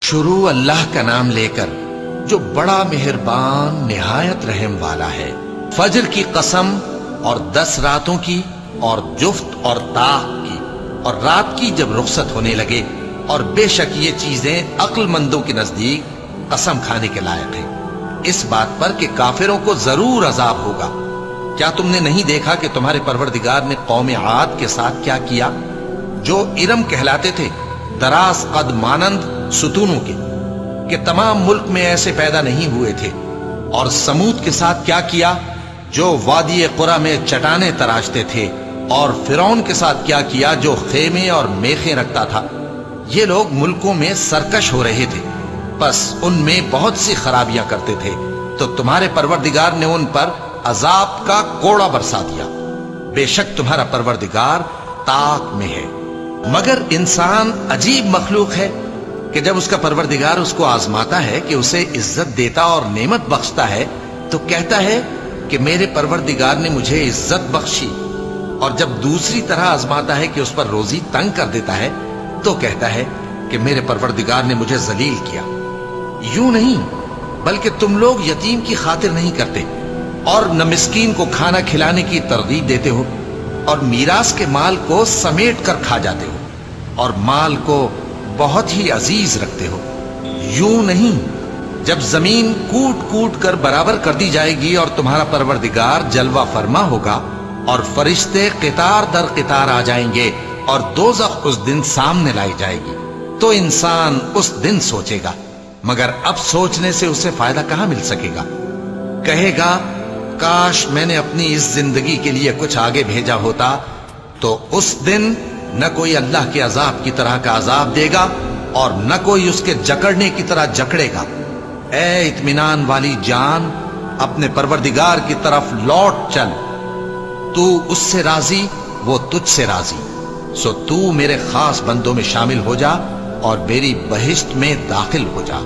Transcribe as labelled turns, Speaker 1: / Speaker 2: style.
Speaker 1: شروع اللہ کا نام لے کر جو بڑا مہربان نہایت رحم والا ہے۔ فجر کی قسم اور 10 راتوں کی اور جفت اور طاق کی اور رات کی جب رخصت ہونے لگے، اور بے شک یہ چیزیں عقل مندوں کے نزدیک قسم کھانے کے لائق ہیں، اس بات پر کہ کافروں کو ضرور عذاب ہوگا۔ کیا تم نے نہیں دیکھا کہ تمہارے پروردگار نے قوم عاد کے ساتھ کیا کیا، جو ارم کہلاتے تھے، دراز قد مانند ستونوں کے، کہ تمام ملک میں ایسے پیدا نہیں ہوئے تھے؟ اور سمود کے ساتھ کیا کیا، جو وادی قرا میں چٹانیں تراشتے تھے؟ اور فرعون کے ساتھ کیا کیا، جو خیمے اور میخیں رکھتا تھا؟ یہ لوگ ملکوں میں سرکش ہو رہے تھے، بس ان میں بہت سی خرابیاں کرتے تھے، تو تمہارے پروردگار نے ان پر عذاب کا کوڑا برسا دیا۔ بے شک تمہارا پروردگار طاق میں ہے۔ مگر انسان عجیب مخلوق ہے کہ جب اس کا پروردگار اس کو آزماتا ہے کہ اسے عزت دیتا اور نعمت بخشتا ہے تو کہتا ہے کہ میرے پروردگار نے مجھے عزت بخشی، اور جب دوسری طرح آزماتا ہے کہ اس پر روزی تنگ کر دیتا ہے تو کہتا ہے کہ میرے پروردگار نے مجھے ذلیل کیا۔ یوں نہیں، بلکہ تم لوگ یتیم کی خاطر نہیں کرتے اور نہ مسکین کو کھانا کھلانے کی ترغیب دیتے ہو، اور میراث کے مال کو سمیٹ کر کھا جاتے ہو، اور مال کو بہت ہی عزیز رکھتے ہو۔ یوں نہیں، جب زمین کوٹ کوٹ کر برابر کر دی جائے گی اور تمہارا پروردگار جلوہ فرما ہوگا اور فرشتے قطار در قطار آ جائیں گے اور دوزخ اس دن سامنے لائی جائے گی، تو انسان اس دن سوچے گا، مگر اب سوچنے سے اسے فائدہ کہاں مل سکے گا؟ کہے گا کاش میں نے اپنی اس زندگی کے لیے کچھ آگے بھیجا ہوتا، تو اس دن نہ کوئی اللہ کے عذاب کی طرح کا عذاب دے گا اور نہ کوئی اس کے جکڑنے کی طرح جکڑے گا۔ اے اطمینان والی جان، اپنے پروردگار کی طرف لوٹ چل، تو اس سے راضی، وہ تجھ سے راضی، سو تو میرے خاص بندوں میں شامل ہو جا اور میری بہشت میں داخل ہو جا۔